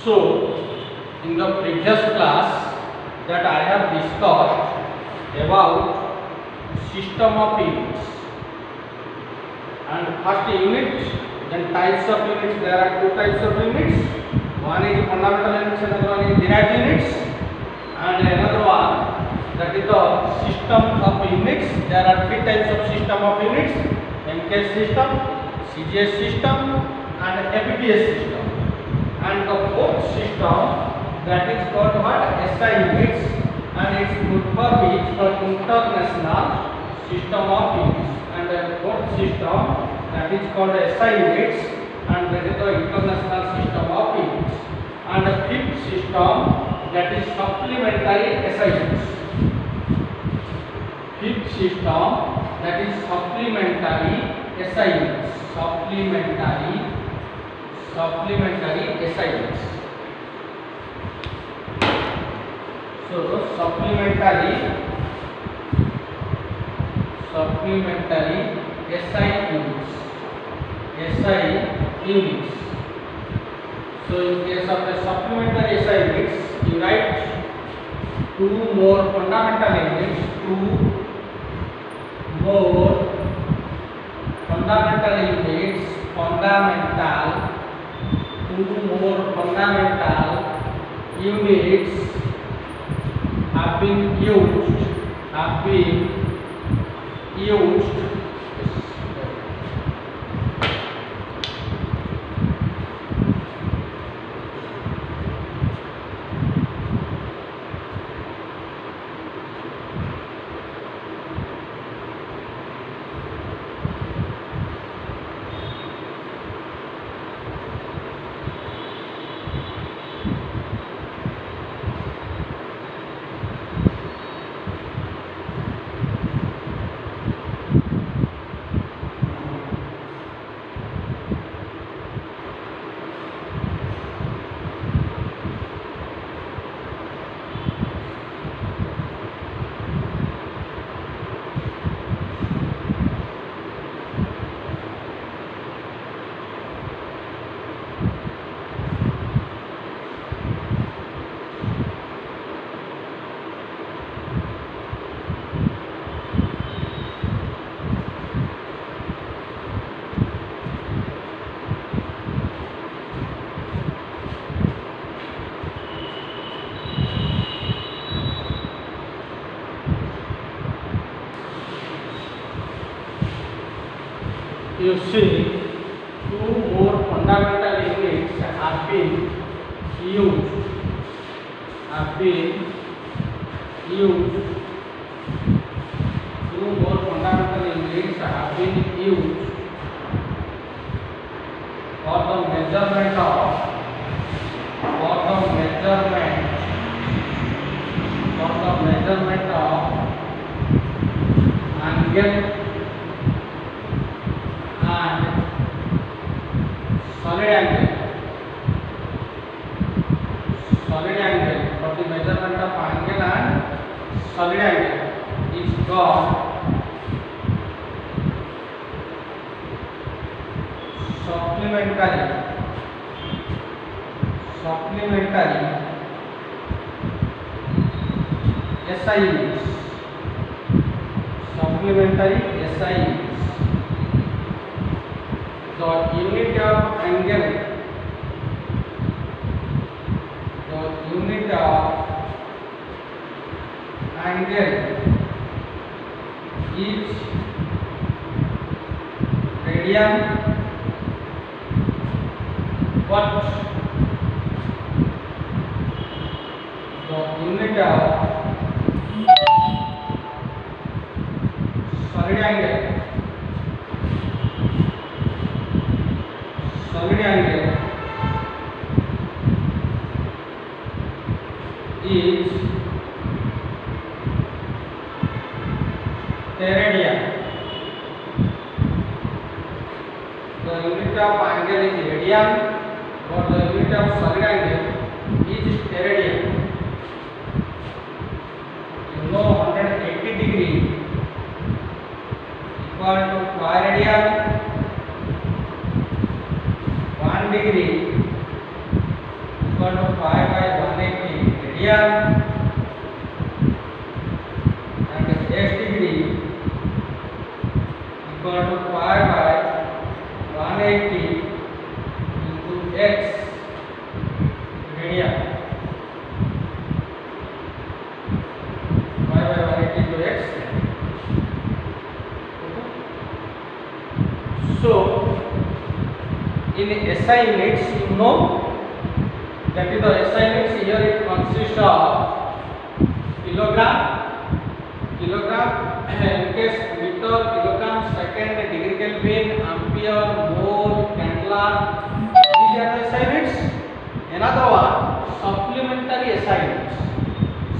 So, in the previous class that I have discussed about system of units, and first unit, then types of units. There are two types of units. One is fundamental units, another one is derived units, and another one that is the system of units. There are three types of system of units: MKS system, CGS system, and FPGA system. And the fourth system, that is called what? SI units, and its full form is for international system of units. And the fourth system, that is called SI units, and that is the international system of units. And the fifth system, that is supplementary SI units. Fifth system, that is supplementary SI units. Supplementary SI units. So supplementary SI units. So in case of the supplementary SI units, you write two more fundamental units, have been used. You see, two more fundamental units have been used. Two more fundamental units have been used for the measurement of angle and solid angle. For the measurement of angle and solid angle is called supplementary SI units. The unit of angle is radian, but the unit of solid angle is radian. The unit of angle is radian, but the unit of solid angle is radian. You know 180 degree equal to pi radian, 1 degree equal to pi by 180 radian and x degree equal to pi by 180 into x radian. Pi by 180 into x. So in SI units, you know that is the SI units. Here it consists of kilogram, in case meter, kilogram, second, degree Kelvin, ampere, mole, candela. These are the SI units. Another one, supplementary SI units.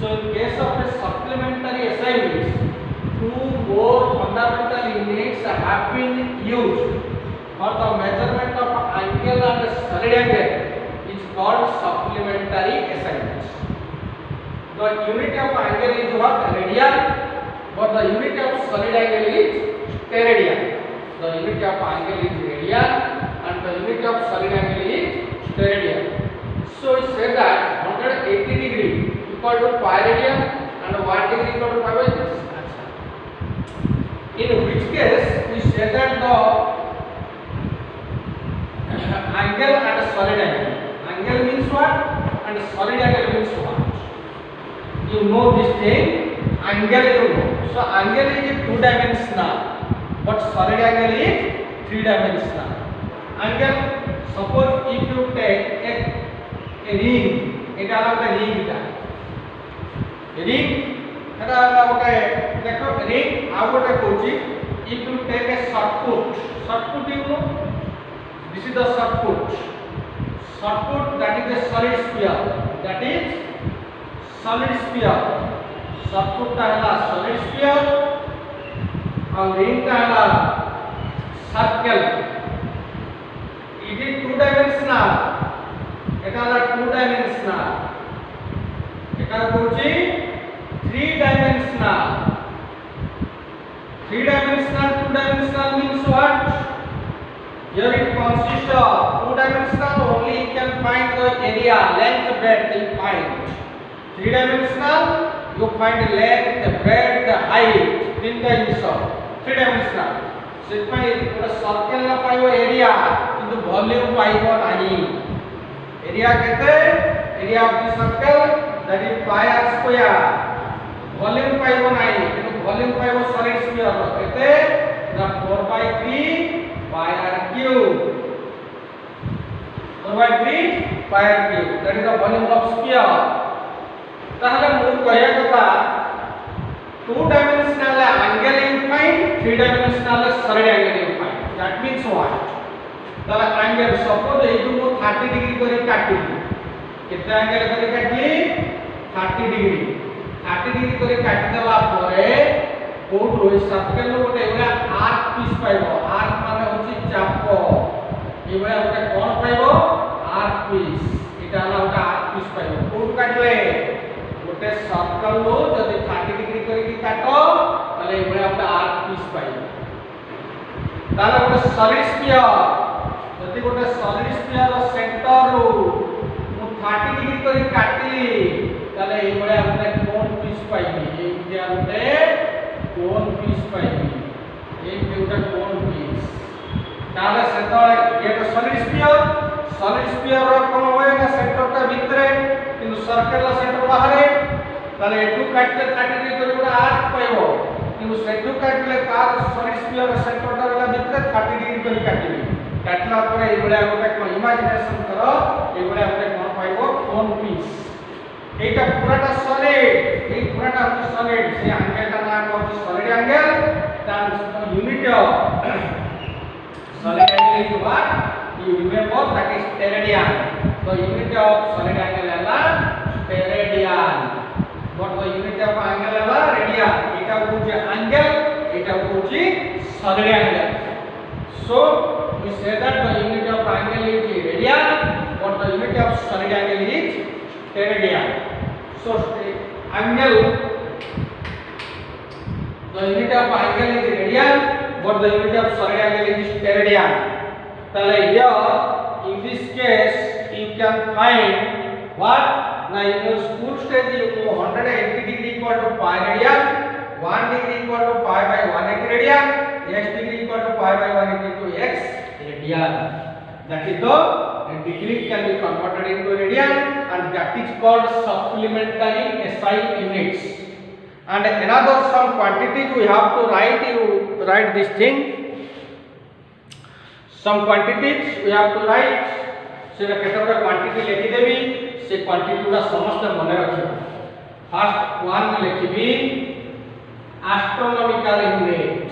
So in case of a supplementary SI units, two more fundamental units have been used for the measurement of angle and solid angle. Is called supplementary SI units. The unit of angle is what? Radian, but the unit of solid angle is steradian. The unit of angle is radian and the unit of solid angle is steradian. So we say that 180 degree equal to pi radian and 1 degree equal to pi by this. In which case we say that the angle and solid angle. Angle means what and solid angle means what? You know this thing. Angle you know. So angle is 2 dimensional, but solid angle is 3 dimensional. Angle, suppose if you take a ring, it is a ring. Ring, देखो ring आउ गोटे कहूची. If you take a short put you know, this is the short put, that is a solid sphere, that is solid sphere. Short put ता है solid sphere और ring ता है circle. It is 2 dimensional, এটা হলো 2 dimensional, এটা कहूची 3 dimensional. 3 dimensional, 2 dimensional means what? Here it consists of 2 dimensional only you can find the area, length, breadth you find. 3 dimensional you find length, breadth, height, 3 dimensional. 3 dimensional. ସେଥିପାଇଁ ଗୋଟେ circle ला पाइबो area किंतु volume पाइबो नाही. Area केते? Area of the circle that is pi r square. Volume पाइबो नाही किंतु वॉल्यूम पाइबो सॉलिड स्फीयर रो केते? The 4/3 pi r cube. 4/3 pi r cube that is the volume of sphere. ताहले मु कहया कथा 2 dimensional angle you find, 3 dimensional solid angle you find. That means what? ताला angle suppose ए जो 30 डिग्री करे काटिली. कितना angle करे काटली? 30 डिग्री. 30 डिग्री करे काटि देला परे कोठो सर्कल रो गोटे एवला आर्क पीस पाइबो. आर्क माने होची चाप. एवला गोटे कोन पाइबो? Arc piece. इटा हला गोटे आर्क पीस पाइबो. कोठ काटले गोटे सर्कल रो जदि 30 डिग्री करी काटो तले एवला गोटे आर्क पीस पाइबो. ताला गोटे सॉलिड स्फीयर जदि गोटे सॉलिड स्फीयर रो सेंटर रो मु 30 डिग्री करी काटिली तले एवला गोटे कोन पीस पाइबी. एइया गोटे कोन पीस पाइबी. एक गोटे कोन पीस. ताले सेतले ये तो सॉलिड स्फीयर रो कोन होय ना सेंटर ता भितरे किंतु सर्कल ला सेंटर बाहरे. ताले एटू काटले 30 डिग्री करी गोटे आर्क पाइबो किंतु सेटू काटले तार सॉलिड स्फीयर रो सेंटर ता वाला भितरे 30 डिग्री करी काटिबी. काटला परे एबळा गोटे कोन इमेजिनेशन करो एबळा गोटे कोन पाइबो कोन पीस. एटा पूराटा सॉलिड. ए पूराटा होची सॉलिड. से एंगल ता नाम होची सॉलिड एंगल. तार unit of solid angle is what? You remember that is steradian. The unit of solid angle is steradian. But the unit of angle is radian. Eta hochi angle, eta hochi solid angle. So we say that the unit of angle is radian, but the unit of solid angle is steradian. So angle, the unit of angle is radian, but the unit of solid angle is steradian. Tale here in this case you can find What? Now in your school stage you know 180 degree equal to pi radian, 1 degree equal to pi by 180 radian, x degree equal to pi by 180 to x radian. That is the degree can be converted into radian, and that is called supplementary SI units. And another some quantities we have to write, you write this thing. Some quantities we have to write. से केतोटा quantity लिखि देबी, से quantity गुडा समस्त मने रखिबो. First one में लिखिबी astronomical unit.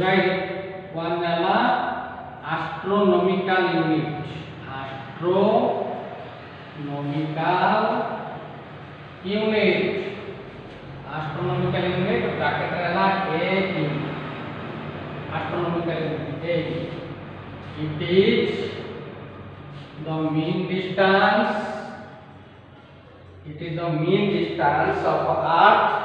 Right, one nala astronomical unit. Astronomical unit. Astronomical unit bracket nala AU. Astronomical unit AU. It is the mean distance. It is the mean distance of Earth